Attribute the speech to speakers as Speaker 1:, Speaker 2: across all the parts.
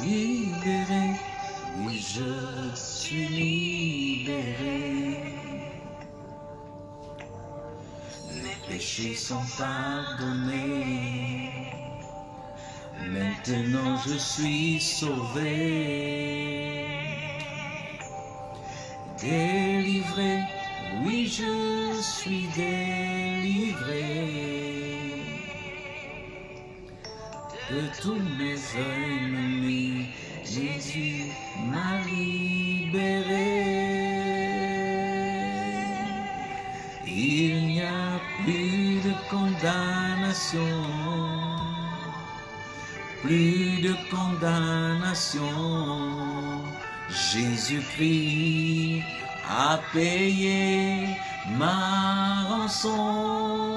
Speaker 1: libéré, oui je suis libéré. Mes péchés sont pardonnés, maintenant je suis sauvé. Délivré, oui je suis délivré. De tous mes ennemis, Jésus m'a libéré. Il n'y a plus de condamnation, plus de condamnation. Jésus-Christ a payé ma rançon.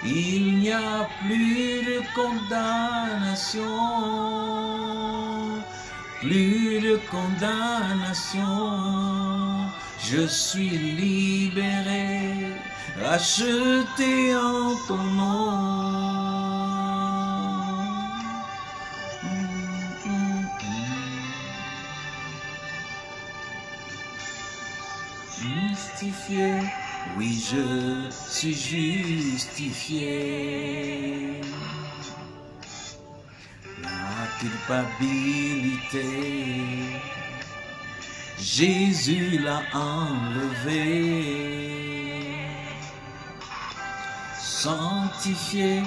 Speaker 1: Il n'y a plus de condamnation, plus de condamnation. Je suis libéré, racheté en ton nom. Justifié, oui je suis justifié. La culpabilité, Jésus l'a enlevé. Sanctifié,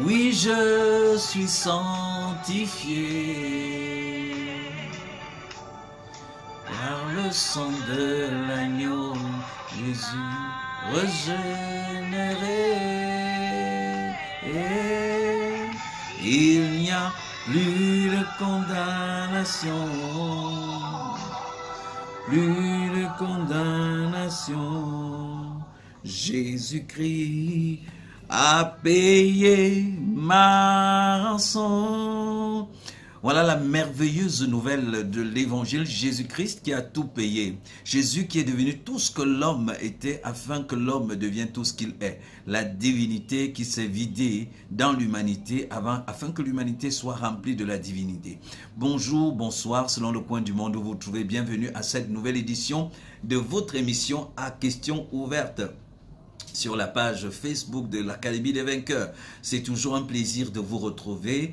Speaker 1: oui je suis sanctifié. Par le sang de l'agneau, Jésus régénéré. Il n'y a plus de condamnation, plus de condamnation. Jésus-Christ a payé ma rançon. Voilà la merveilleuse nouvelle de l'évangile, Jésus-Christ qui a tout payé. Jésus qui est devenu tout ce que l'homme était afin que l'homme devienne tout ce qu'il est. La divinité qui s'est vidée dans l'humanité afin que l'humanité soit remplie de la divinité. Bonjour, bonsoir, selon le point du monde où vous vous trouvez. Bienvenue à cette nouvelle édition de votre émission à questions ouvertes sur la page Facebook de l'Académie des Vainqueurs. C'est toujours un plaisir de vous retrouver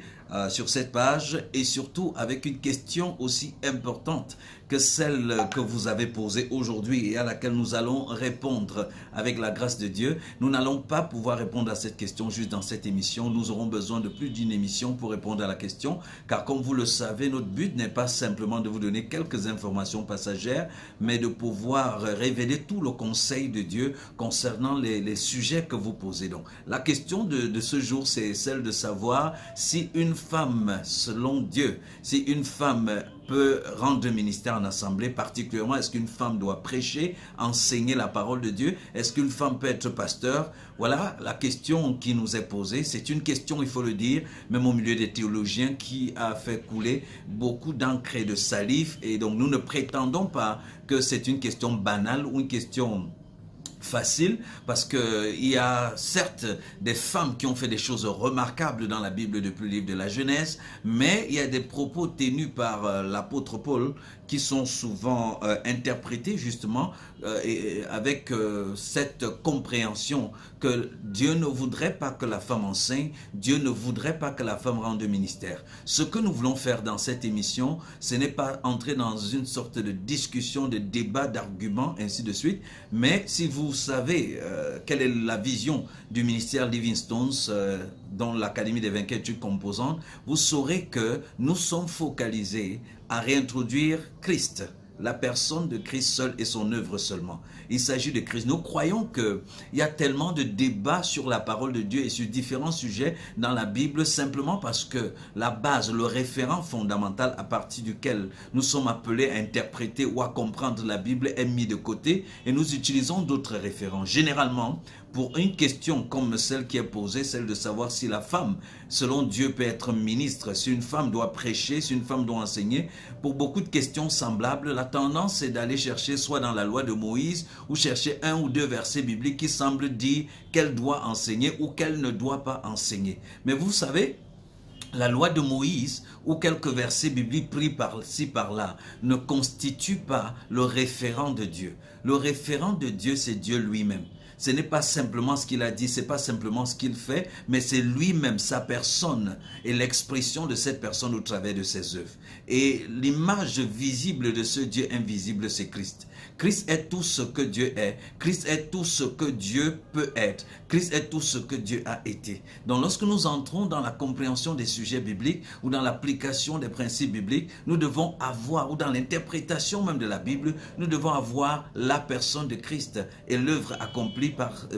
Speaker 1: sur cette page et surtout avec une question aussi importante que celle que vous avez posée aujourd'hui et à laquelle nous allons répondre avec la grâce de Dieu. Nous n'allons pas pouvoir répondre à cette question juste dans cette émission. Nous aurons besoin de plus d'une émission pour répondre à la question, car comme vous le savez, notre but n'est pas simplement de vous donner quelques informations passagères, mais de pouvoir révéler tout le conseil de Dieu concernant les sujets que vous posez. Donc, la question de ce jour, c'est celle de savoir si une femme, selon Dieu, si une femme peut rendre ministère en assemblée, particulièrement est-ce qu'une femme doit prêcher, enseigner la parole de Dieu, est-ce qu'une femme peut être pasteur? Voilà la question qui nous est posée. C'est une question, il faut le dire, même au milieu des théologiens, qui a fait couler beaucoup d'encre et de salive, et donc nous ne prétendons pas que c'est une question banale ou une question facile, parce qu'il y a certes des femmes qui ont fait des choses remarquables dans la Bible depuis le livre de la Genèse, mais il y a des propos tenus par l'apôtre Paul qui sont souvent interprétés justement avec cette compréhension que Dieu ne voudrait pas que la femme enseigne, Dieu ne voudrait pas que la femme rende ministère. Ce que nous voulons faire dans cette émission, ce n'est pas entrer dans une sorte de discussion, de débat, d'arguments, ainsi de suite, mais si vous savez quelle est la vision du ministère Living Stones dans l'Académie des Vainqueurs études composantes, vous saurez que nous sommes focalisés à réintroduire Christ, la personne de Christ seul et son œuvre seulement. Il s'agit de Christ. Nous croyons qu'il y a tellement de débats sur la parole de Dieu et sur différents sujets dans la Bible simplement parce que la base, le référent fondamental à partir duquel nous sommes appelés à interpréter ou à comprendre la Bible est mis de côté et nous utilisons d'autres référents. Généralement, pour une question comme celle qui est posée, celle de savoir si la femme, selon Dieu, peut être ministre, si une femme doit prêcher, si une femme doit enseigner, pour beaucoup de questions semblables, la tendance est d'aller chercher soit dans la loi de Moïse ou chercher un ou deux versets bibliques qui semblent dire qu'elle doit enseigner ou qu'elle ne doit pas enseigner. Mais vous savez, la loi de Moïse ou quelques versets bibliques pris par-ci par-là ne constituent pas le référent de Dieu. Le référent de Dieu, c'est Dieu lui-même. Ce n'est pas simplement ce qu'il a dit, ce n'est pas simplement ce qu'il fait, mais c'est lui-même, sa personne et l'expression de cette personne au travers de ses œuvres. Et l'image visible de ce Dieu invisible, c'est Christ. Christ est tout ce que Dieu est. Christ est tout ce que Dieu peut être. Christ est tout ce que Dieu a été. Donc lorsque nous entrons dans la compréhension des sujets bibliques ou dans l'application des principes bibliques, nous devons avoir, ou dans l'interprétation même de la Bible, nous devons avoir la personne de Christ et l'œuvre accomplie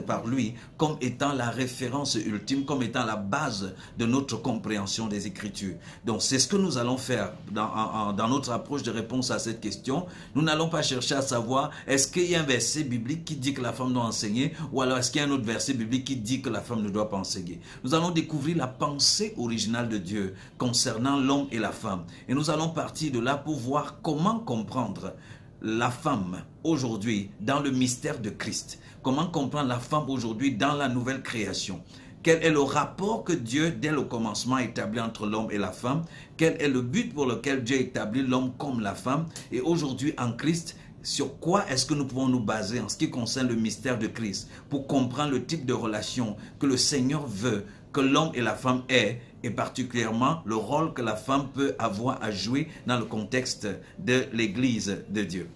Speaker 1: par lui comme étant la référence ultime, comme étant la base de notre compréhension des Écritures. Donc c'est ce que nous allons faire dans notre approche de réponse à cette question. Nous n'allons pas chercher à savoir est-ce qu'il y a un verset biblique qui dit que la femme doit enseigner ou alors est-ce qu'il y a un autre verset biblique qui dit que la femme ne doit pas enseigner. Nous allons découvrir la pensée originale de Dieu concernant l'homme et la femme. Et nous allons partir de là pour voir comment comprendre la femme aujourd'hui dans le mystère de Christ. Comment comprendre la femme aujourd'hui dans la nouvelle création. Quel est le rapport que Dieu, dès le commencement, a établi entre l'homme et la femme? Quel est le but pour lequel Dieu a établi l'homme comme la femme? Et aujourd'hui, en Christ, sur quoi est-ce que nous pouvons nous baser en ce qui concerne le mystère de Christ pour comprendre le type de relation que le Seigneur veut que l'homme et la femme aient et particulièrement le rôle que la femme peut avoir à jouer dans le contexte de l'Église de Dieu.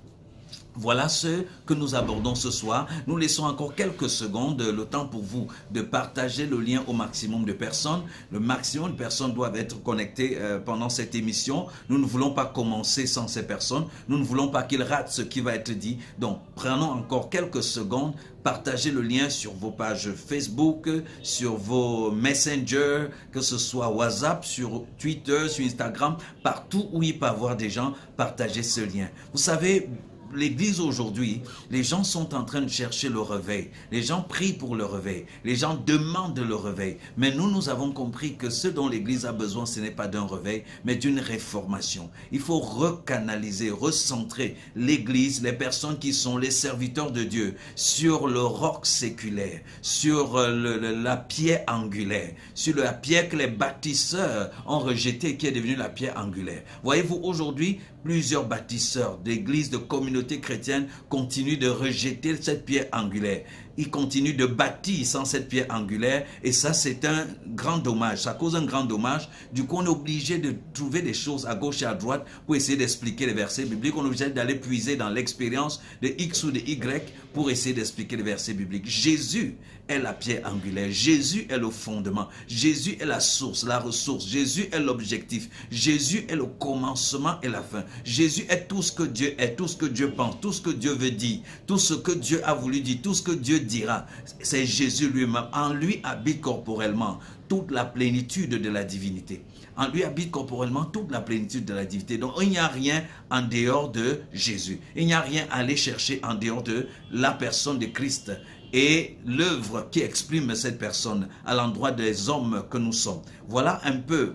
Speaker 1: Voilà ce que nous abordons ce soir. Nous laissons encore quelques secondes, le temps pour vous de partager le lien au maximum de personnes. Le maximum de personnes doivent être connectées pendant cette émission. Nous ne voulons pas commencer sans ces personnes. Nous ne voulons pas qu'ils ratent ce qui va être dit. Donc, prenons encore quelques secondes. Partagez le lien sur vos pages Facebook, sur vos messengers, que ce soit WhatsApp, sur Twitter, sur Instagram, partout où il peut y avoir des gens, partagez ce lien. Vous savez, l'Église aujourd'hui, les gens sont en train de chercher le réveil. Les gens prient pour le réveil. Les gens demandent le réveil. Mais nous avons compris que ce dont l'Église a besoin, ce n'est pas d'un réveil, mais d'une réformation. Il faut recanaliser, recentrer l'Église, les personnes qui sont les serviteurs de Dieu, sur le roc séculaire, sur la pierre angulaire, sur la pierre que les bâtisseurs ont rejetée, qui est devenue la pierre angulaire. Voyez-vous, aujourd'hui, plusieurs bâtisseurs d'églises, de communautés chrétiennes continuent de rejeter cette pierre angulaire. Ils continuent de bâtir sans cette pierre angulaire et ça c'est un grand dommage, ça cause un grand dommage. Du coup on est obligé de trouver des choses à gauche et à droite pour essayer d'expliquer les versets bibliques. On est obligé d'aller puiser dans l'expérience de X ou de Y pour essayer d'expliquer les versets bibliques. Jésus est la pierre angulaire, Jésus est le fondement, Jésus est la source, la ressource, Jésus est l'objectif, Jésus est le commencement et la fin. Jésus est tout ce que Dieu est, tout ce que Dieu pense, tout ce que Dieu veut dire, tout ce que Dieu a voulu dire, tout ce que Dieu dira. C'est Jésus lui-même. En lui habite corporellement toute la plénitude de la divinité. En lui habite corporellement toute la plénitude de la divinité. Donc il n'y a rien en dehors de Jésus. Il n'y a rien à aller chercher en dehors de la personne de Christ et l'œuvre qui exprime cette personne à l'endroit des hommes que nous sommes. Voilà un peu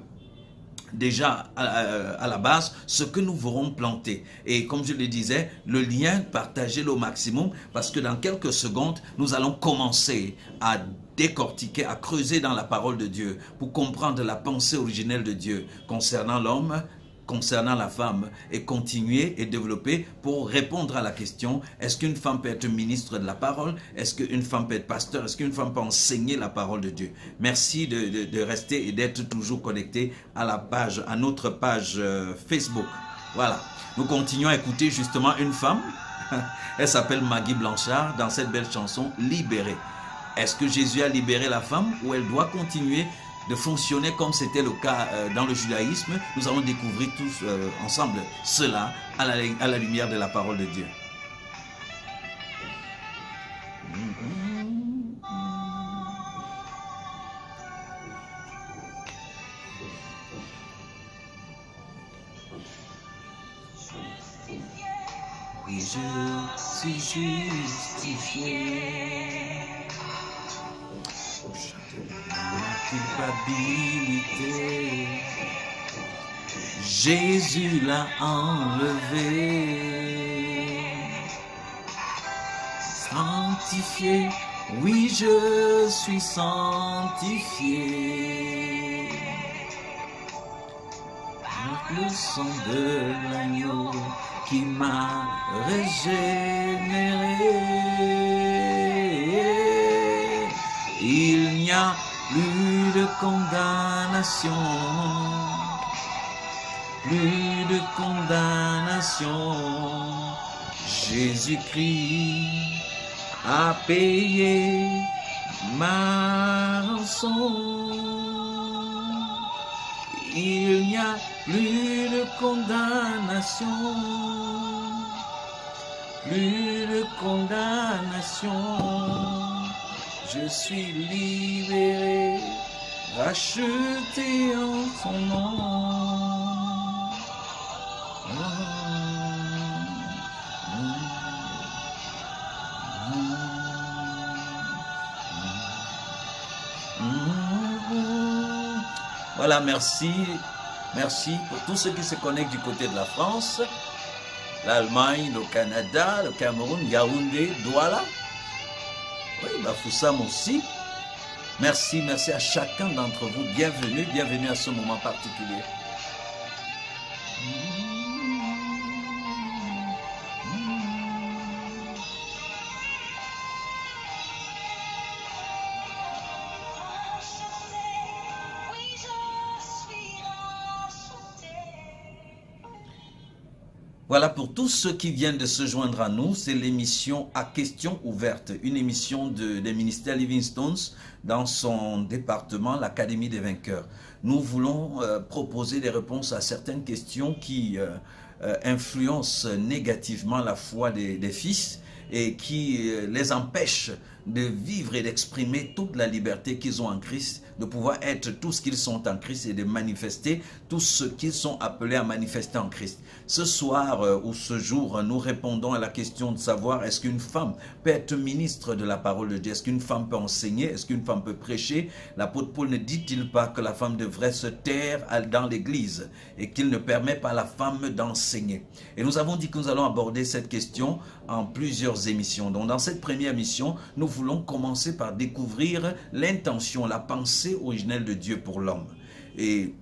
Speaker 1: déjà à la base ce que nous verrons planter. Et comme je le disais, le lien, partagez-le au maximum parce que dans quelques secondes, nous allons commencer à décortiquer, à creuser dans la parole de Dieu pour comprendre la pensée originelle de Dieu concernant l'homme, concernant la femme et continuer et développer pour répondre à la question, est-ce qu'une femme peut être ministre de la parole? Est-ce qu'une femme peut être pasteur? Est-ce qu'une femme peut enseigner la parole de Dieu? Merci de rester et d'être toujours connecté à la page, à notre page Facebook. Voilà. Nous continuons à écouter justement une femme. Elle s'appelle Maggie Blanchard dans cette belle chanson Libérée. Est-ce que Jésus a libéré la femme ou elle doit continuer de fonctionner comme c'était le cas dans le judaïsme? Nous allons découvrir tous ensemble cela à la lumière de la parole de Dieu. Oui, je suis justifié. Ma culpabilité, Jésus l'a enlevé. Sanctifié, oui je suis sanctifié. Le sang de l'agneau qui m'a régénéré. Il n'y a plus de condamnation. Plus de condamnation. Jésus-Christ a payé ma rançon. Il n'y a plus de condamnation, plus de condamnation. Je suis libéré, racheté en son nom. Voilà, merci. Merci pour tous ceux qui se connectent du côté de la France, l'Allemagne, le Canada, le Cameroun, Yaoundé, Douala. Oui, Bafoussam aussi. Merci, merci à chacun d'entre vous. Bienvenue, bienvenue à ce moment particulier. Voilà, pour tous ceux qui viennent de se joindre à nous, c'est l'émission à questions ouvertes, une émission des ministères Livingstones dans son département, l'Académie des vainqueurs. Nous voulons proposer des réponses à certaines questions qui influencent négativement la foi des fils et qui les empêchent de vivre et d'exprimer toute la liberté qu'ils ont en Christ, de pouvoir être tout ce qu'ils sont en Christ et de manifester tout ce qu'ils sont appelés à manifester en Christ. Ce soir ou ce jour, nous répondons à la question de savoir est-ce qu'une femme peut être ministre de la parole de Dieu? Est-ce qu'une femme peut enseigner? Est-ce qu'une femme peut prêcher? L'apôtre Paul ne dit-il pas que la femme devrait se taire dans l'église et qu'il ne permet pas à la femme d'enseigner? Et nous avons dit que nous allons aborder cette question en plusieurs émissions. Donc dans cette première émission, nous voulons commencer par découvrir l'intention, la pensée originelle de Dieu pour l'homme. Et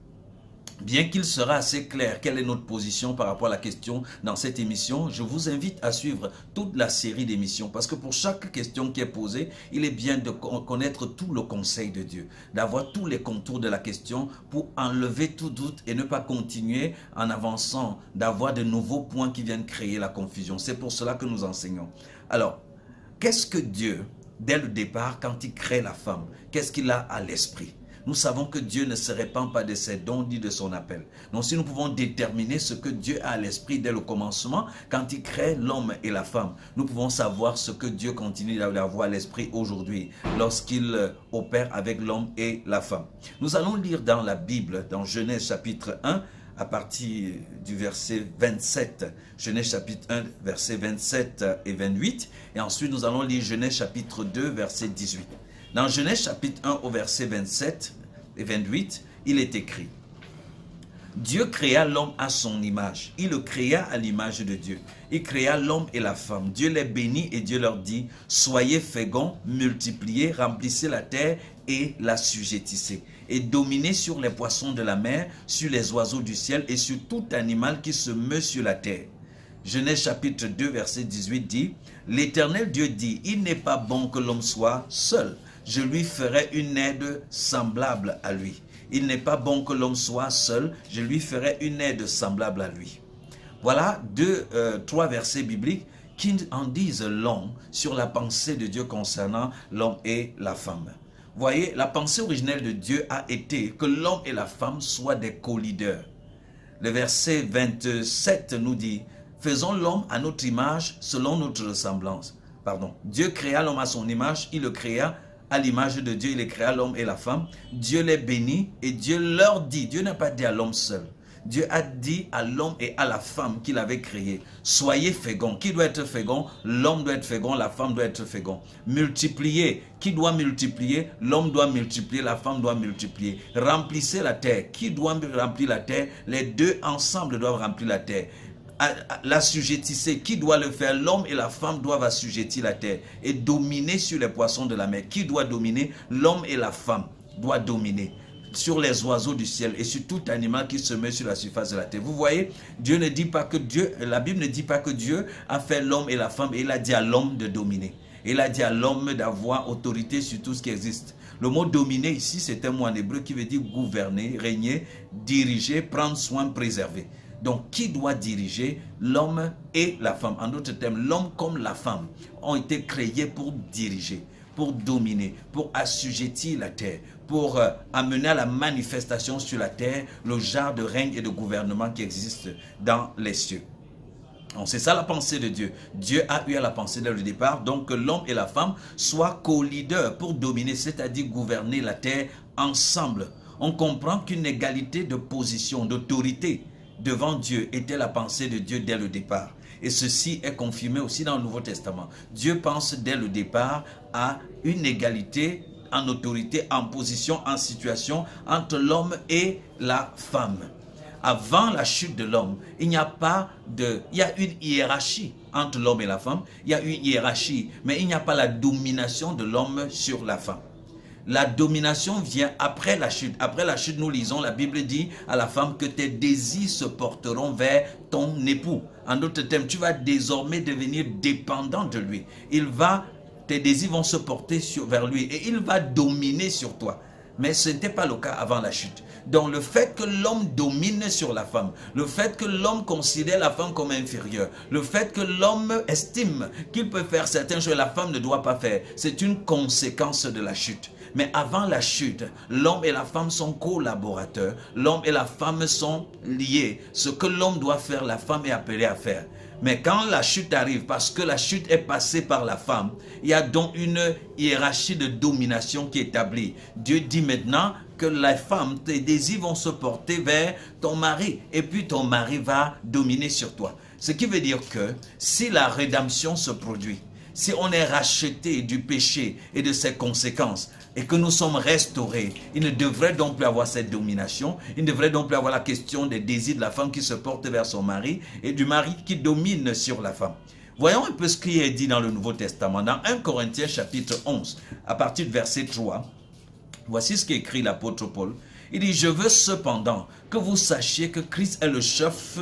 Speaker 1: bien qu'il sera assez clair quelle est notre position par rapport à la question dans cette émission, je vous invite à suivre toute la série d'émissions parce que pour chaque question qui est posée, il est bien de connaître tout le conseil de Dieu, d'avoir tous les contours de la question pour enlever tout doute et ne pas continuer en avançant, d'avoir de nouveaux points qui viennent créer la confusion. C'est pour cela que nous enseignons. Alors, qu'est-ce que Dieu, dès le départ, quand il crée la femme, qu'est-ce qu'il a à l'esprit? Nous savons que Dieu ne se répand pas de ses dons ni de son appel. Donc si nous pouvons déterminer ce que Dieu a à l'esprit dès le commencement, quand il crée l'homme et la femme, nous pouvons savoir ce que Dieu continue d'avoir à l'esprit aujourd'hui, lorsqu'il opère avec l'homme et la femme. Nous allons lire dans la Bible, dans Genèse chapitre 1, à partir du verset 27, Genèse chapitre 1, verset 27 et 28, et ensuite nous allons lire Genèse chapitre 2, verset 18. Dans Genèse chapitre 1 au verset 27 et 28, il est écrit: Dieu créa l'homme à son image. Il le créa à l'image de Dieu. Il créa l'homme et la femme. Dieu les bénit et Dieu leur dit: soyez féconds, multipliez, remplissez la terre et l'assujettissez. Et dominez sur les poissons de la mer, sur les oiseaux du ciel et sur tout animal qui se meut sur la terre. Genèse chapitre 2 verset 18 dit: L'Éternel Dieu dit: il n'est pas bon que l'homme soit seul. Je lui ferai une aide semblable à lui. Il n'est pas bon que l'homme soit seul. Je lui ferai une aide semblable à lui. Voilà trois versets bibliques qui en disent long sur la pensée de Dieu concernant l'homme et la femme. Voyez, la pensée originelle de Dieu a été que l'homme et la femme soient des co-leaders. Le verset 27 nous dit: faisons l'homme à notre image, selon notre ressemblance. Pardon. Dieu créa l'homme à son image, il le créa à l'image de Dieu, il les créa l'homme et la femme. Dieu les bénit et Dieu leur dit, Dieu n'a pas dit à l'homme seul, Dieu a dit à l'homme et à la femme qu'il avait créé: soyez féconds. Qui doit être fécond? L'homme doit être fécond, la femme doit être fécond. Multipliez. Qui doit multiplier? L'homme doit multiplier, la femme doit multiplier. Remplissez la terre. Qui doit remplir la terre? Les deux ensemble doivent remplir la terre. L'assujettissez. Qui doit le faire? L'homme et la femme doivent assujettir la terre et dominer sur les poissons de la mer. Qui doit dominer? L'homme et la femme doivent dominer. sur les oiseaux du ciel et sur tout animal qui se met sur la surface de la terre. Vous voyez, Dieu ne dit pas que la Bible ne dit pas que Dieu a fait l'homme et la femme et il a dit à l'homme de dominer. Il a dit à l'homme d'avoir autorité sur tout ce qui existe. Le mot dominer ici, c'est un mot en hébreu qui veut dire gouverner, régner, diriger, prendre soin, préserver. Donc, qui doit diriger? L'homme et la femme. En d'autres termes, l'homme comme la femme ont été créés pour diriger, pour dominer, pour assujettir la terre, pour amener à la manifestation sur la terre le genre de règne et de gouvernement qui existe dans les cieux. C'est ça la pensée de Dieu. Dieu a eu à la pensée dès le départ, donc que l'homme et la femme soient co-leaders pour dominer, c'est-à-dire gouverner la terre ensemble. On comprend qu'une égalité de position, d'autorité devant Dieu était la pensée de Dieu dès le départ. Et ceci est confirmé aussi dans le Nouveau Testament. Dieu pense dès le départ à une égalité en autorité, en position, en situation entre l'homme et la femme. Avant la chute de l'homme, il y a une hiérarchie entre l'homme et la femme. Il y a une hiérarchie, mais il n'y a pas la domination de l'homme sur la femme. La domination vient après la chute. Après la chute, nous lisons, la Bible dit à la femme que tes désirs se porteront vers ton époux. En d'autres termes, tu vas désormais devenir dépendant de lui. Tes désirs vont se porter vers lui et il va dominer sur toi. Mais ce n'était pas le cas avant la chute. Donc le fait que l'homme domine sur la femme, le fait que l'homme considère la femme comme inférieure, le fait que l'homme estime qu'il peut faire certaines choses que la femme ne doit pas faire, c'est une conséquence de la chute. Mais avant la chute, l'homme et la femme sont collaborateurs, l'homme et la femme sont liés. Ce que l'homme doit faire, la femme est appelée à faire. Mais quand la chute arrive, parce que la chute est passée par la femme, il y a donc une hiérarchie de domination qui est établie. Dieu dit maintenant que la femme, tes désirs vont se porter vers ton mari. Et puis ton mari va dominer sur toi. Ce qui veut dire que si la rédemption se produit, si on est racheté du péché et de ses conséquences, et que nous sommes restaurés, il ne devrait donc plus avoir cette domination, il ne devrait donc plus avoir la question des désirs de la femme qui se porte vers son mari et du mari qui domine sur la femme. Voyons un peu ce qui est dit dans le Nouveau Testament. Dans 1 Corinthiens chapitre 11, à partir du verset 3, voici ce qu'écrit l'apôtre Paul. Il dit, je veux cependant que vous sachiez que Christ est le chef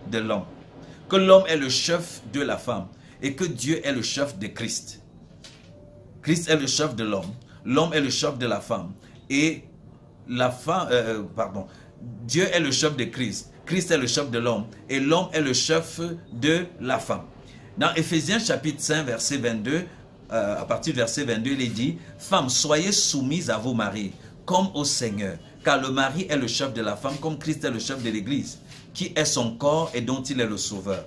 Speaker 1: de l'homme, que l'homme est le chef de la femme et que Dieu est le chef de Christ. Christ est le chef de l'homme. L'homme est le chef de la femme et la femme, Dieu est le chef de Christ. Christ est le chef de l'homme et l'homme est le chef de la femme. Dans Éphésiens chapitre 5 verset 22, à partir du verset 22, il est dit, femmes, soyez soumises à vos maris comme au Seigneur, car le mari est le chef de la femme comme Christ est le chef de l'Église, qui est son corps et dont il est le sauveur.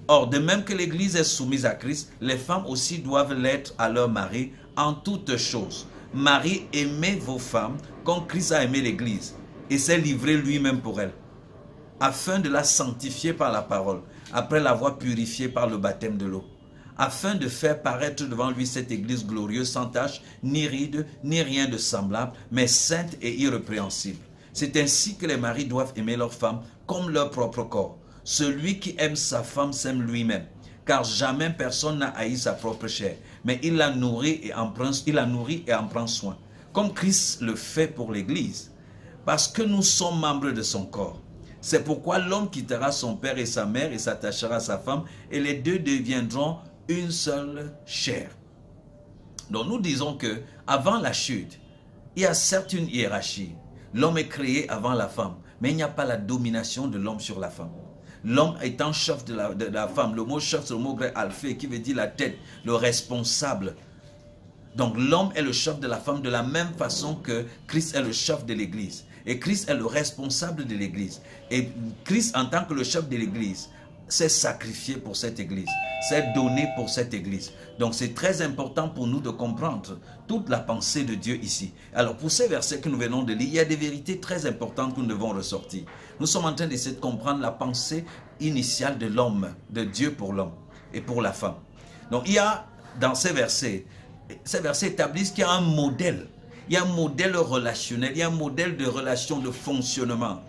Speaker 1: Or, de même que l'Église est soumise à Christ, les femmes aussi doivent l'être à leur mari en toutes choses. Marie, aimez vos femmes comme Christ a aimé l'Église et s'est livré lui-même pour elle, afin de la sanctifier par la parole, après l'avoir purifiée par le baptême de l'eau, afin de faire paraître devant lui cette Église glorieuse, sans tache, ni ride, ni rien de semblable, mais sainte et irrépréhensible. C'est ainsi que les maris doivent aimer leurs femmes comme leur propre corps. Celui qui aime sa femme s'aime lui-même, car jamais personne n'a haï sa propre chair, mais il la nourrit et en prend soin, comme Christ le fait pour l'Église, parce que nous sommes membres de son corps. C'est pourquoi l'homme quittera son père et sa mère et s'attachera à sa femme, et les deux deviendront une seule chair. Donc nous disons que avant la chute, il y a certes une hiérarchie. L'homme est créé avant la femme, mais il n'y a pas la domination de l'homme sur la femme. L'homme étant chef de la femme, le mot chef c'est le mot grec alphée qui veut dire la tête, le responsable. Donc l'homme est le chef de la femme de la même façon que Christ est le chef de l'Église. Et Christ est le responsable de l'Église. Et Christ en tant que le chef de l'Église s'est sacrifié pour cette Église, s'est donné pour cette Église. Donc c'est très important pour nous de comprendre toute la pensée de Dieu ici. Alors pour ces versets que nous venons de lire, il y a des vérités très importantes que nous devons ressortir. Nous sommes en train d'essayer de comprendre la pensée initiale de l'homme, de Dieu pour l'homme et pour la femme. Donc il y a dans ces versets établissent qu'il y a un modèle. Il y a un modèle relationnel, il y a un modèle de relation, de fonctionnement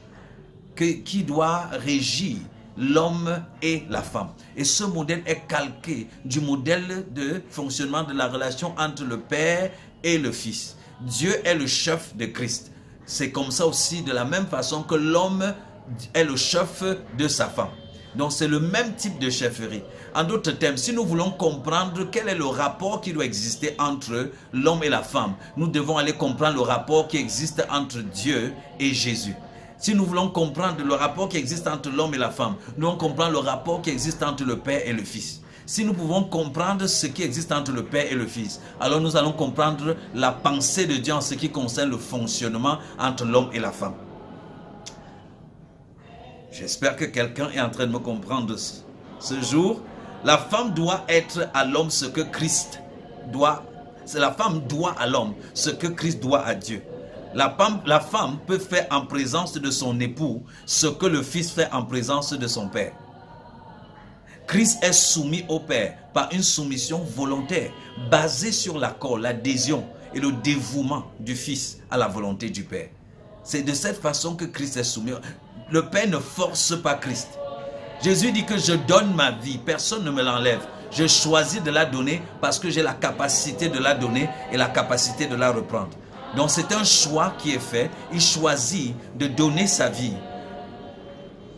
Speaker 1: qui doit régir l'homme et la femme. Et ce modèle est calqué du modèle de fonctionnement de la relation entre le Père et le Fils. Dieu est le chef de Christ. c'est comme ça aussi, de la même façon que l'homme est le chef de sa femme. Donc c'est le même type de chefferie. En d'autres termes, si nous voulons comprendre quel est le rapport qui doit exister entre l'homme et la femme, nous devons aller comprendre le rapport qui existe entre Dieu et Jésus. Si nous voulons comprendre le rapport qui existe entre l'homme et la femme, nous devons comprendre le rapport qui existe entre le Père et le Fils. Si nous pouvons comprendre ce qui existe entre le Père et le Fils, alors nous allons comprendre la pensée de Dieu en ce qui concerne le fonctionnement entre l'homme et la femme. J'espère que quelqu'un est en train de me comprendre ce jour. La femme doit être à l'homme ce que Christ doit. La femme doit à l'homme ce que Christ doit à Dieu. La femme peut faire en présence de son époux ce que le Fils fait en présence de son Père. Christ est soumis au Père par une soumission volontaire basée sur l'accord, l'adhésion et le dévouement du Fils à la volonté du Père. C'est de cette façon que Christ est soumis. Le Père ne force pas Christ. Jésus dit que je donne ma vie, personne ne me l'enlève. Je choisis de la donner parce que j'ai la capacité de la donner et la capacité de la reprendre. Donc c'est un choix qui est fait. Il choisit de donner sa vie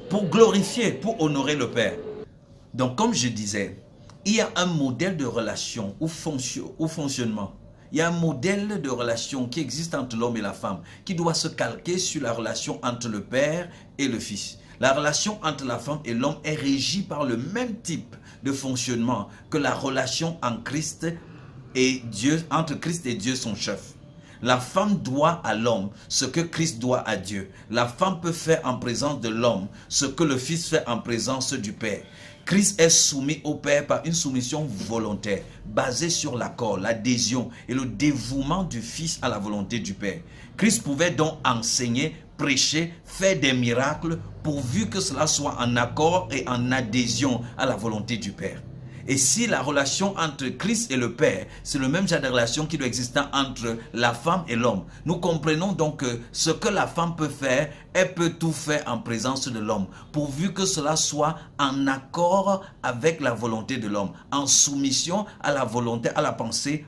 Speaker 1: pour glorifier, pour honorer le Père. Donc comme je disais, il y a un modèle de relation ou fonctionnement. Il y a un modèle de relation qui existe entre l'homme et la femme qui doit se calquer sur la relation entre le Père et le Fils. La relation entre la femme et l'homme est régie par le même type de fonctionnement que la relation en Christ et Dieu, entre Christ et Dieu son chef. La femme doit à l'homme ce que Christ doit à Dieu. La femme peut faire en présence de l'homme ce que le Fils fait en présence du Père. Christ est soumis au Père par une soumission volontaire, basée sur l'accord, l'adhésion et le dévouement du Fils à la volonté du Père. Christ pouvait donc enseigner, prêcher, faire des miracles, pourvu que cela soit en accord et en adhésion à la volonté du Père. Et si la relation entre Christ et le Père, c'est le même genre de relation qui doit exister entre la femme et l'homme, nous comprenons donc que ce que la femme peut faire, elle peut tout faire en présence de l'homme, pourvu que cela soit en accord avec la volonté de l'homme, en soumission à la volonté, à la pensée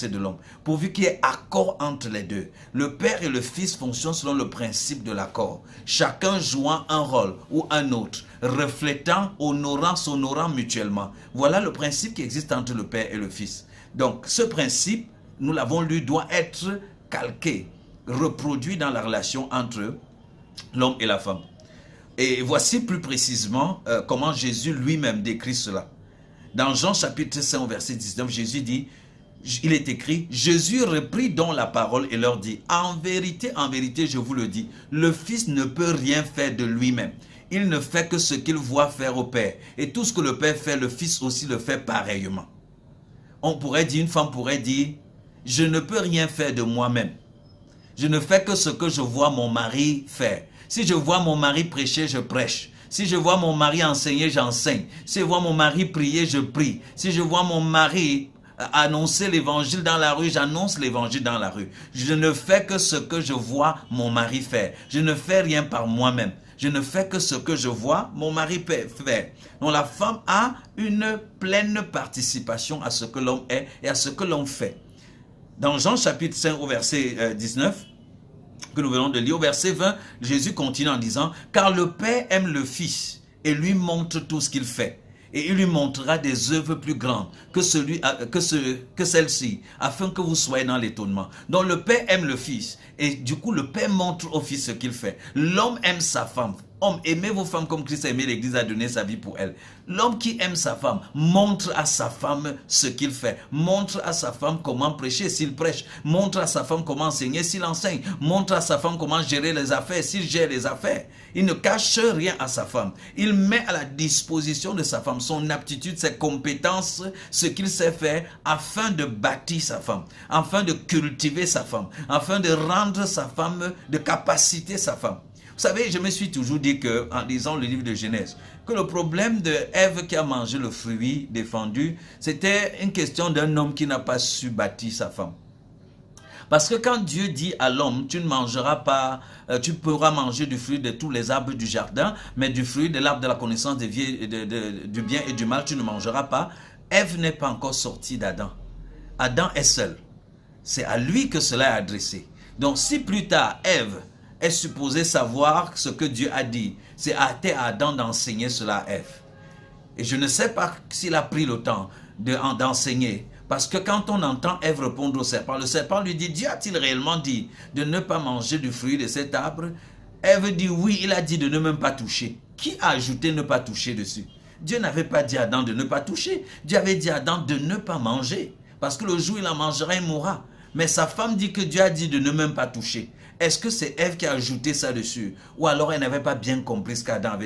Speaker 1: de l'homme, pourvu qu'il y ait accord entre les deux. Le Père et le Fils fonctionnent selon le principe de l'accord, chacun jouant un rôle ou un autre, reflétant, honorant, s'honorant mutuellement. Voilà le principe qui existe entre le Père et le Fils. Donc ce principe, nous l'avons lu, doit être calqué, reproduit dans la relation entre l'homme et la femme. Et voici plus précisément comment Jésus lui-même décrit cela. Dans Jean chapitre 5 verset 19, Jésus dit, il est écrit, Jésus reprit donc la parole et leur dit, en vérité, je vous le dis, le Fils ne peut rien faire de lui-même. Il ne fait que ce qu'il voit faire au Père. Et tout ce que le Père fait, le Fils aussi le fait pareillement. On pourrait dire, une femme pourrait dire, je ne peux rien faire de moi-même. Je ne fais que ce que je vois mon mari faire. Si je vois mon mari prêcher, je prêche. Si je vois mon mari enseigner, j'enseigne. Si je vois mon mari prier, je prie. Si je vois mon mari annoncer l'évangile dans la rue, j'annonce l'évangile dans la rue. Je ne fais que ce que je vois mon mari faire. Je ne fais rien par moi-même. Je ne fais que ce que je vois mon mari faire. Donc la femme a une pleine participation à ce que l'homme est et à ce que l'homme fait. Dans Jean chapitre 5 au verset 19, que nous venons de lire, au verset 20, Jésus continue en disant, « Car le Père aime le Fils et lui montre tout ce qu'il fait. Et il lui montrera des œuvres plus grandes que celle-ci, afin que vous soyez dans l'étonnement. » Donc le Père aime le Fils, et du coup le Père montre au Fils ce qu'il fait. L'homme aime sa femme. Hommes, aimez vos femmes comme Christ a aimé l'Église, a donné sa vie pour elle. L'homme qui aime sa femme montre à sa femme ce qu'il fait. Montre à sa femme comment prêcher s'il prêche. Montre à sa femme comment enseigner s'il enseigne. Montre à sa femme comment gérer les affaires s'il gère les affaires. Il ne cache rien à sa femme. Il met à la disposition de sa femme son aptitude, ses compétences, ce qu'il sait faire afin de bâtir sa femme, afin de cultiver sa femme, afin de rendre sa femme, de capaciter sa femme. Vous savez, je me suis toujours dit que, en lisant le livre de Genèse, que le problème de Ève qui a mangé le fruit défendu, c'était une question d'un homme qui n'a pas su bâtir sa femme. Parce que quand Dieu dit à l'homme, tu ne mangeras pas, tu pourras manger du fruit de tous les arbres du jardin, mais du fruit de l'arbre de la connaissance du bien et du mal, tu ne mangeras pas. Ève n'est pas encore sortie d'Adam. Adam est seul. C'est à lui que cela est adressé. Donc si plus tard, Ève est supposée savoir ce que Dieu a dit, c'est à Adam d'enseigner cela à Ève. Et je ne sais pas s'il a pris le temps d'enseigner. Parce que quand on entend Ève répondre au serpent, le serpent lui dit, Dieu a-t-il réellement dit de ne pas manger du fruit de cet arbre? Ève dit, oui, il a dit de ne même pas toucher. Qui a ajouté ne pas toucher dessus? Dieu n'avait pas dit à Adam de ne pas toucher. Dieu avait dit à Adam de ne pas manger. Parce que le jour où il en mangera, il mourra. Mais sa femme dit que Dieu a dit de ne même pas toucher. Est-ce que c'est Ève qui a ajouté ça dessus? Ou alors elle n'avait pas bien compris ce qu'Adam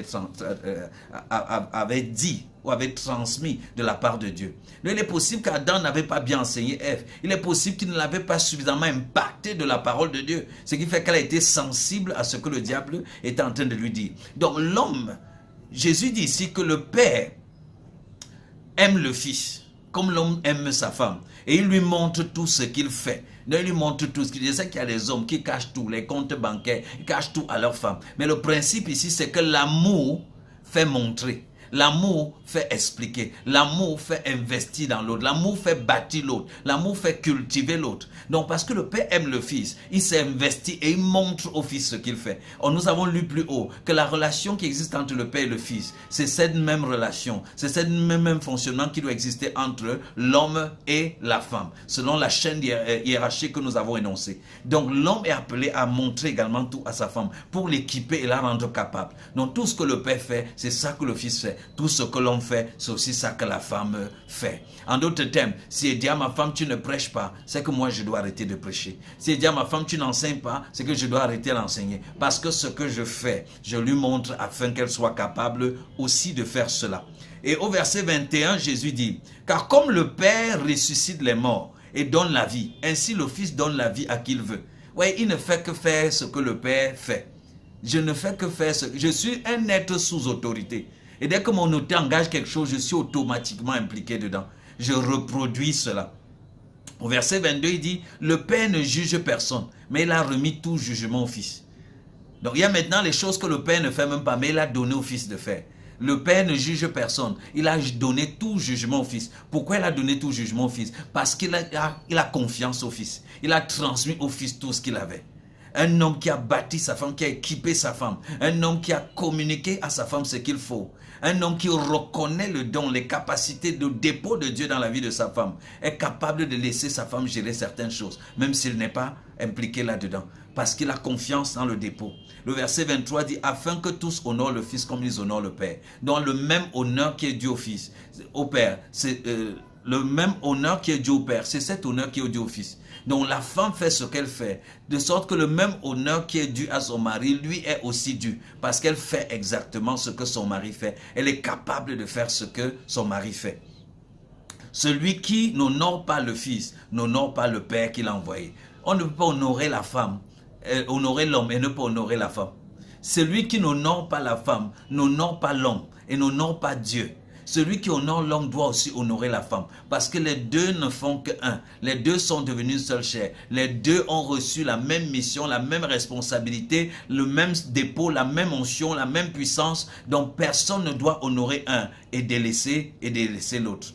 Speaker 1: avait dit ou avait transmis de la part de Dieu. Il est possible qu'Adam n'avait pas bien enseigné Ève. Il est possible qu'il ne l'avait pas suffisamment impacté de la parole de Dieu. Ce qui fait qu'elle a été sensible à ce que le diable était en train de lui dire. Donc l'homme, Jésus dit ici que le Père aime le Fils, comme l'homme aime sa femme. Et il lui montre tout ce qu'il fait. Il lui montre tout ce qu'il dit. Je sais qu'il y a des hommes qui cachent tout, les comptes bancaires, ils cachent tout à leur femme. Mais le principe ici, c'est que l'amour fait montrer. L'amour fait expliquer. L'amour fait investir dans l'autre. L'amour fait bâtir l'autre. L'amour fait cultiver l'autre. Donc parce que le Père aime le Fils, il s'est investi et il montre au Fils ce qu'il fait. Or, nous avons lu plus haut que la relation qui existe entre le Père et le Fils, c'est cette même relation, c'est ce même fonctionnement qui doit exister entre l'homme et la femme, selon la chaîne hiérarchique que nous avons énoncée. Donc l'homme est appelé à montrer également tout à sa femme pour l'équiper et la rendre capable. Donc tout ce que le Père fait, c'est ça que le Fils fait. Tout ce que l'homme fait, c'est aussi ça que la femme fait. En d'autres termes, si elle dit à ma femme, tu ne prêches pas, c'est que moi je dois arrêter de prêcher. Si elle dit à ma femme, tu n'enseignes pas, c'est que je dois arrêter d'enseigner. Parce que ce que je fais, je lui montre afin qu'elle soit capable aussi de faire cela. Et au verset 21, Jésus dit, car comme le Père ressuscite les morts et donne la vie, ainsi le Fils donne la vie à qui il veut. Oui, il ne fait que faire ce que le Père fait. Je ne fais que faire ce que... Je suis un être sous autorité. Et dès que mon autorité engage quelque chose, je suis automatiquement impliqué dedans. Je reproduis cela. Au verset 22, il dit, le Père ne juge personne, mais il a remis tout jugement au Fils. Donc il y a maintenant les choses que le Père ne fait même pas, mais il a donné au Fils de faire. Le Père ne juge personne, il a donné tout jugement au Fils. Pourquoi il a donné tout jugement au Fils? Parce qu'il a confiance au Fils. Il a transmis au Fils tout ce qu'il avait. Un homme qui a bâti sa femme, qui a équipé sa femme. Un homme qui a communiqué à sa femme ce qu'il faut. Un homme qui reconnaît le don, les capacités de dépôt de Dieu dans la vie de sa femme, est capable de laisser sa femme gérer certaines choses, même s'il n'est pas impliqué là-dedans, parce qu'il a confiance dans le dépôt. Le verset 23 dit, afin que tous honorent le Fils comme ils honorent le Père. Donc le même honneur qui est dû au Fils, au Père, c'est le même honneur qui est dû au Père, c'est cet honneur qui est dû au Fils. Donc la femme fait ce qu'elle fait, de sorte que le même honneur qui est dû à son mari, lui est aussi dû, parce qu'elle fait exactement ce que son mari fait. Elle est capable de faire ce que son mari fait. Celui qui n'honore pas le Fils, n'honore pas le Père qui l'a envoyé. On ne peut pas honorer la femme, honorer l'homme et ne pas honorer la femme. Celui qui n'honore pas la femme, n'honore pas l'homme et n'honore pas Dieu. Celui qui honore l'homme doit aussi honorer la femme. Parce que les deux ne font qu'un. Les deux sont devenus une seule chair. Les deux ont reçu la même mission, la même responsabilité, le même dépôt, la même onction, la même puissance. Donc personne ne doit honorer un et délaisser l'autre.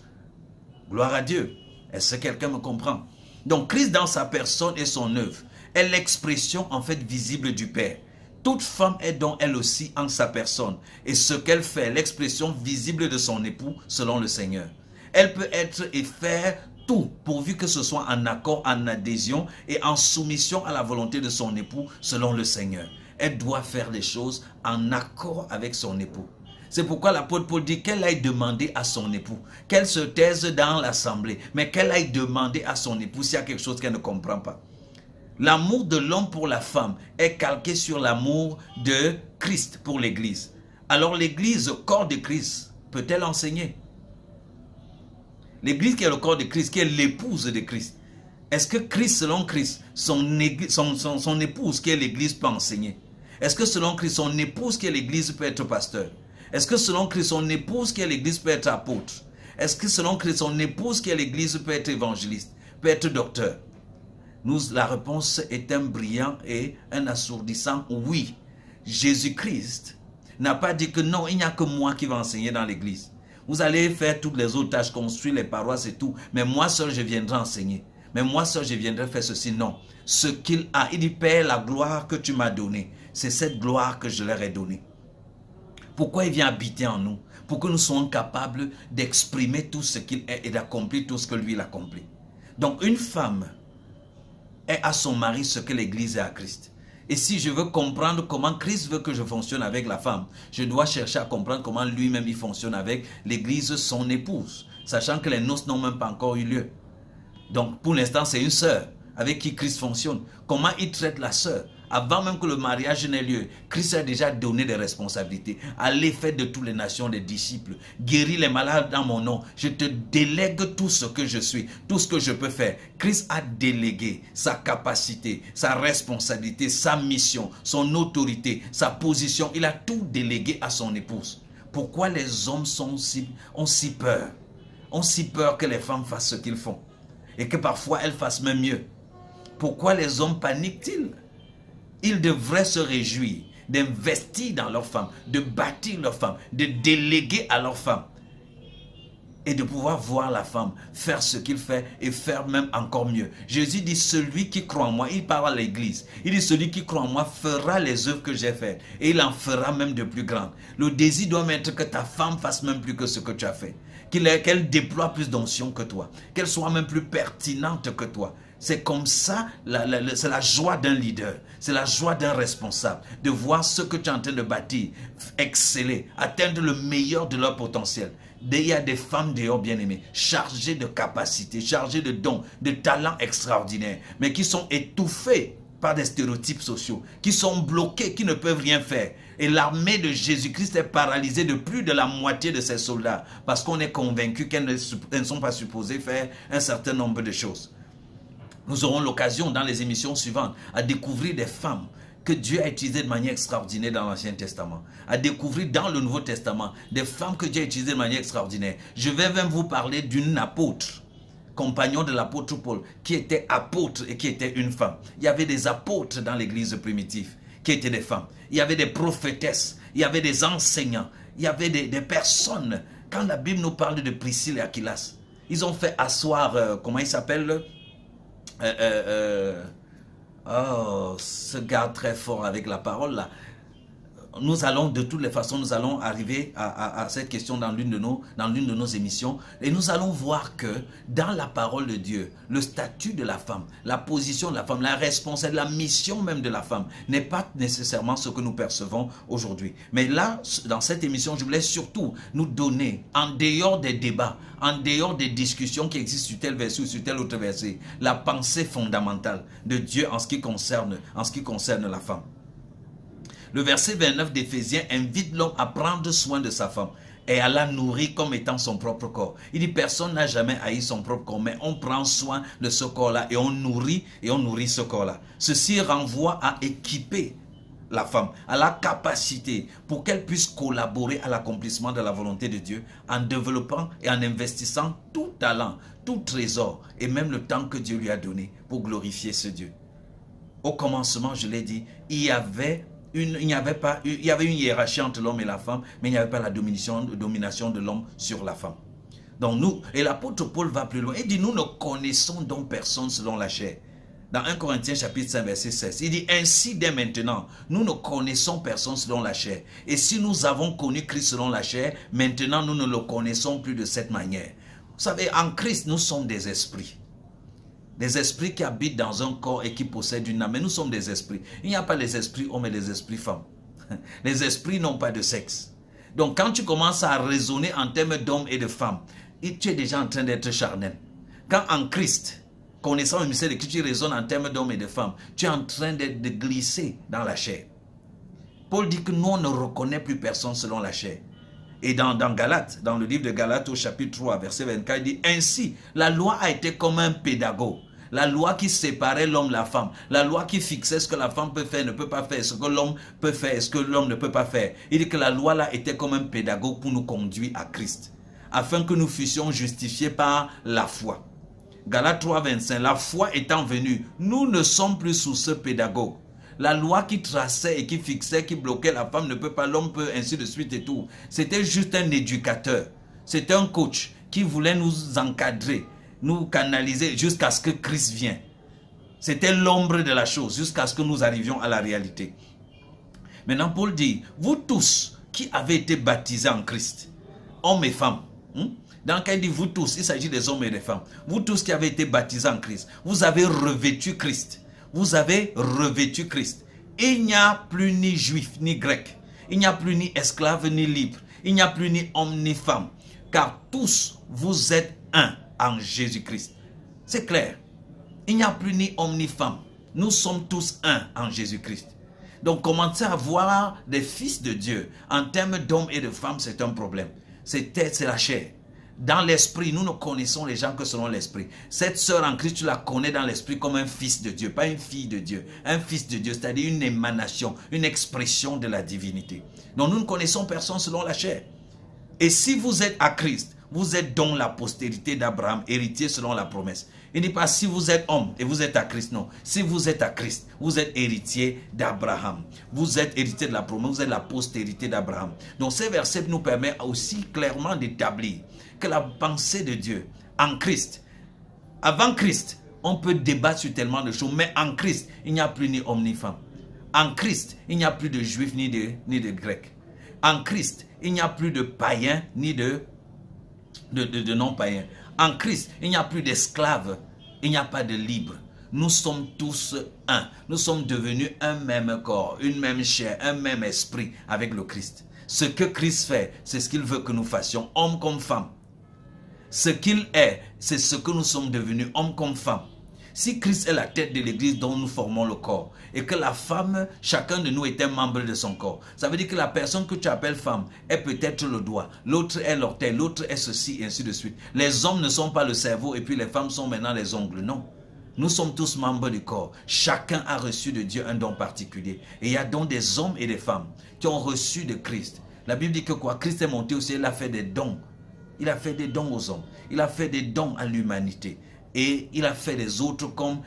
Speaker 1: Gloire à Dieu. Est-ce que quelqu'un me comprend? Donc Christ dans sa personne et son œuvre est l'expression en fait visible du Père. Toute femme est donc elle aussi en sa personne. Et ce qu'elle fait, l'expression visible de son époux selon le Seigneur. Elle peut être et faire tout pourvu que ce soit en accord, en adhésion et en soumission à la volonté de son époux selon le Seigneur. Elle doit faire les choses en accord avec son époux. C'est pourquoi l'apôtre Paul dit qu'elle aille demander à son époux, qu'elle se taise dans l'assemblée, mais qu'elle aille demander à son époux s'il y a quelque chose qu'elle ne comprend pas. L'amour de l'homme pour la femme est calqué sur l'amour de Christ pour l'Église. Alors l'Église, corps de Christ, peut-elle enseigner? L'Église qui est le corps de Christ, qui est l'épouse de Christ. Est-ce que Christ, selon Christ, son épouse qui est l'Église peut enseigner? Est-ce que selon Christ, son épouse qui est l'Église peut être pasteur? Est-ce que selon Christ, son épouse qui est l'Église peut être apôtre? Est-ce que selon Christ, son épouse qui est l'Église peut être évangéliste, peut être docteur? La réponse est un brillant et un assourdissant oui. Jésus-Christ n'a pas dit que non, il n'y a que moi qui vais enseigner dans l'église. Vous allez faire toutes les autres tâches, construire les paroisses et tout, mais moi seul je viendrai enseigner. mais moi seul je viendrai faire ceci. Non, ce qu'il a, il dit, Père, la gloire que tu m'as donnée, c'est cette gloire que je leur ai donnée. Pourquoi il vient habiter en nous? Pour que nous soyons capables d'exprimer tout ce qu'il est et d'accomplir tout ce que lui il accomplit. Donc une femme est à son mari ce que l'Église est à Christ. Et si je veux comprendre comment Christ veut que je fonctionne avec la femme, je dois chercher à comprendre comment lui-même il fonctionne avec l'Église, son épouse, sachant que les noces n'ont même pas encore eu lieu. Donc pour l'instant c'est une sœur avec qui Christ fonctionne. Comment il traite la sœur? Avant même que le mariage n'ait lieu, Christ a déjà donné des responsabilités. Allez, faites de toutes les nations des disciples. Guéris les malades dans mon nom. Je te délègue tout ce que je suis, tout ce que je peux faire. Christ a délégué sa capacité, sa responsabilité, sa mission, son autorité, sa position. Il a tout délégué à son épouse. Pourquoi les hommes ont si peur? Ont si peur que les femmes fassent ce qu'ils font et que parfois elles fassent même mieux. Pourquoi les hommes paniquent-ils? Ils devraient se réjouir d'investir dans leurs femmes, de bâtir leurs femmes, de déléguer à leurs femmes et de pouvoir voir la femme faire ce qu'il fait et faire même encore mieux. Jésus dit, celui qui croit en moi, il parle à l'église, il dit, celui qui croit en moi fera les œuvres que j'ai faites et il en fera même de plus grandes. Le désir doit être que ta femme fasse même plus que ce que tu as fait, qu'elle déploie plus d'onction que toi, qu'elle soit même plus pertinente que toi. C'est comme ça, c'est la joie d'un leader, c'est la joie d'un responsable, de voir ce que tu es en train de bâtir, exceller, atteindre le meilleur de leur potentiel. Il y a des femmes dehors bien-aimées, chargées de capacités, chargées de dons, de talents extraordinaires, mais qui sont étouffées par des stéréotypes sociaux, qui sont bloquées, qui ne peuvent rien faire. Et l'armée de Jésus-Christ est paralysée de plus de la moitié de ses soldats, parce qu'on est convaincu qu'elles ne sont pas supposées faire un certain nombre de choses. Nous aurons l'occasion dans les émissions suivantes à découvrir des femmes que Dieu a utilisées de manière extraordinaire dans l'Ancien Testament. À découvrir dans le Nouveau Testament des femmes que Dieu a utilisées de manière extraordinaire. Je vais même vous parler d'une apôtre, compagnon de l'apôtre Paul, qui était apôtre et qui était une femme. Il y avait des apôtres dans l'église primitive qui étaient des femmes. Il y avait des prophétesses, il y avait des enseignants, il y avait des personnes. Quand la Bible nous parle de Priscille et Aquilas, ils ont fait asseoir, comment il s'appelle ce gars très fort avec la parole là. Nous allons de toutes les façons, nous allons arriver à cette question dans l'une de nos émissions et nous allons voir que dans la parole de Dieu, le statut de la femme, la position de la femme, la responsabilité, la mission même de la femme n'est pas nécessairement ce que nous percevons aujourd'hui. Mais là, dans cette émission, je voulais surtout nous donner, en dehors des débats, en dehors des discussions qui existent sur tel verset ou sur tel autre verset, la pensée fondamentale de Dieu en ce qui concerne la femme. Le verset 29 d'Éphésiens invite l'homme à prendre soin de sa femme et à la nourrir comme étant son propre corps. Il dit, personne n'a jamais haï son propre corps, mais on prend soin de ce corps-là et on nourrit ce corps-là. Ceci renvoie à équiper la femme, à la capacité pour qu'elle puisse collaborer à l'accomplissement de la volonté de Dieu en développant et en investissant tout talent, tout trésor et même le temps que Dieu lui a donné pour glorifier ce Dieu. Au commencement, je l'ai dit, il y avait une hiérarchie entre l'homme et la femme, mais il n'y avait pas la domination de l'homme sur la femme. Donc nous, et l'apôtre Paul va plus loin, il dit, nous ne connaissons donc personne selon la chair. Dans 1 Corinthiens chapitre 5 verset 16, il dit, ainsi dès maintenant, nous ne connaissons personne selon la chair. Et si nous avons connu Christ selon la chair, maintenant nous ne le connaissons plus de cette manière. Vous savez, en Christ, nous sommes des esprits. Des esprits qui habitent dans un corps et qui possèdent une âme. Mais nous sommes des esprits. Il n'y a pas les esprits hommes et les esprits femmes. Les esprits n'ont pas de sexe. Donc quand tu commences à raisonner en termes d'hommes et de femmes, tu es déjà en train d'être charnel. Quand en Christ, connaissant le mystère de Christ, tu raisonnes en termes d'hommes et de femmes, tu es en train de glisser dans la chair. Paul dit que nous, on ne reconnaît plus personne selon la chair. Et dans Galates, dans le livre de Galates au chapitre 3, verset 24, il dit, ainsi, la loi a été comme un pédagogue. La loi qui séparait l'homme de la femme. La loi qui fixait ce que la femme peut faire, ne peut pas faire. Ce que l'homme peut faire, ce que l'homme ne peut pas faire. Il dit que la loi là était comme un pédagogue pour nous conduire à Christ. Afin que nous fussions justifiés par la foi. Galates 3, 25. La foi étant venue, nous ne sommes plus sous ce pédagogue. La loi qui traçait et qui fixait, qui bloquait la femme ne peut pas, l'homme peut, ainsi de suite et tout. C'était juste un éducateur. C'était un coach qui voulait nous encadrer. nous canaliser jusqu'à ce que Christ vienne. C'était l'ombre de la chose jusqu'à ce que nous arrivions à la réalité. Maintenant, Paul dit, vous tous qui avez été baptisés en Christ, hommes et femmes, dans le cas il dit vous tous, il s'agit des hommes et des femmes, vous tous qui avez été baptisés en Christ, vous avez revêtu Christ. Vous avez revêtu Christ. Il n'y a plus ni juif ni grec, il n'y a plus ni esclave ni libre, il n'y a plus ni homme ni femme, car tous vous êtes un en Jésus-Christ. C'est clair. Il n'y a plus ni homme ni femme. Nous sommes tous un en Jésus-Christ. Donc commencer à voir des fils de Dieu en termes d'hommes et de femmes, c'est un problème. C'est la chair. Dans l'esprit, nous ne connaissons les gens que selon l'esprit. Cette sœur en Christ, tu la connais dans l'esprit comme un fils de Dieu, pas une fille de Dieu. Un fils de Dieu, c'est-à-dire une émanation, une expression de la divinité. Donc nous ne connaissons personne selon la chair. Et si vous êtes à Christ, vous êtes donc la postérité d'Abraham, héritier selon la promesse. Il ne dit pas si vous êtes homme et vous êtes à Christ, non. Si vous êtes à Christ, vous êtes héritier d'Abraham. Vous êtes héritier de la promesse, vous êtes la postérité d'Abraham. Donc ces versets nous permettent aussi clairement d'établir que la pensée de Dieu en Christ, avant Christ, on peut débattre sur tellement de choses, mais en Christ, il n'y a plus ni homme ni femme. En Christ, il n'y a plus de juifs ni de grecs. En Christ, il n'y a plus de païens ni de non-païens. En Christ, il n'y a plus d'esclaves, il n'y a pas de libres. Nous sommes tous un. Nous sommes devenus un même corps, une même chair, un même esprit avec le Christ. Ce que Christ fait, c'est ce qu'il veut que nous fassions, hommes comme femmes. Ce qu'il est, c'est ce que nous sommes devenus, hommes comme femmes. Si Christ est la tête de l'église dont nous formons le corps, et que la femme, chacun de nous est un membre de son corps, ça veut dire que la personne que tu appelles femme est peut-être le doigt, l'autre est l'orteil, l'autre est ceci, et ainsi de suite. Les hommes ne sont pas le cerveau, et puis les femmes sont maintenant les ongles, non. Nous sommes tous membres du corps. Chacun a reçu de Dieu un don particulier. Et il y a donc des hommes et des femmes qui ont reçu de Christ. La Bible dit que quoi? Christ est monté aussi, il a fait des dons. Il a fait des dons aux hommes. Il a fait des dons à l'humanité. Et il a fait des autres comme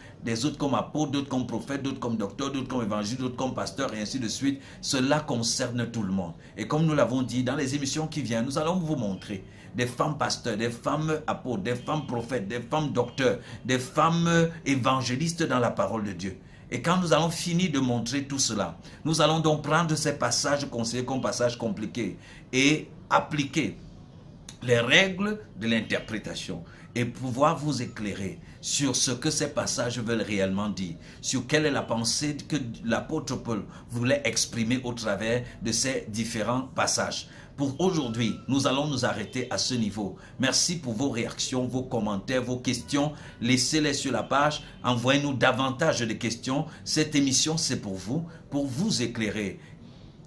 Speaker 1: apôtres, d'autres comme prophètes, d'autres comme docteurs, d'autres comme évangélistes, d'autres comme pasteurs, et ainsi de suite. Cela concerne tout le monde. Et comme nous l'avons dit dans les émissions qui viennent, nous allons vous montrer des femmes pasteurs, des femmes apôtres, des femmes prophètes, des femmes docteurs, des femmes évangélistes dans la parole de Dieu. Et quand nous allons finir de montrer tout cela, nous allons donc prendre ces passages considérés comme passages compliqués et appliquer les règles de l'interprétation et pouvoir vous éclairer sur ce que ces passages veulent réellement dire, sur quelle est la pensée que l'apôtre Paul voulait exprimer au travers de ces différents passages. Pour aujourd'hui, nous allons nous arrêter à ce niveau. Merci pour vos réactions, vos commentaires, vos questions. Laissez-les sur la page. Envoyez-nous davantage de questions. Cette émission, c'est pour vous éclairer,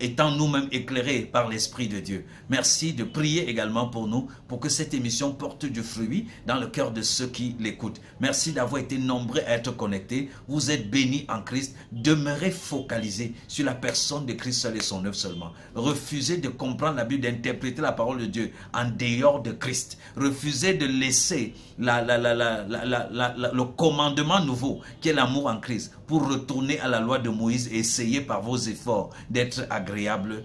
Speaker 1: étant nous-mêmes éclairés par l'Esprit de Dieu. Merci de prier également pour nous, pour que cette émission porte du fruit dans le cœur de ceux qui l'écoutent. Merci d'avoir été nombreux à être connectés. Vous êtes bénis en Christ. Demeurez focalisés sur la personne de Christ seul et son œuvre seulement. Refusez de comprendre la Bible, d'interpréter la parole de Dieu en dehors de Christ. Refusez de laisser le commandement nouveau, qui est l'amour en Christ, pour retourner à la loi de Moïse et essayer par vos efforts d'être agréable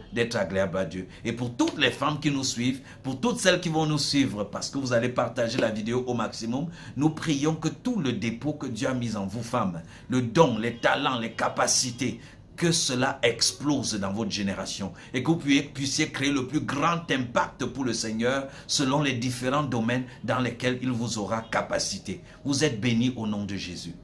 Speaker 1: à Dieu. Et pour toutes les femmes qui nous suivent, pour toutes celles qui vont nous suivre, parce que vous allez partager la vidéo au maximum, nous prions que tout le dépôt que Dieu a mis en vous, femmes, le don, les talents, les capacités, que cela explose dans votre génération et que vous puissiez créer le plus grand impact pour le Seigneur selon les différents domaines dans lesquels il vous aura capacité. Vous êtes bénis au nom de Jésus.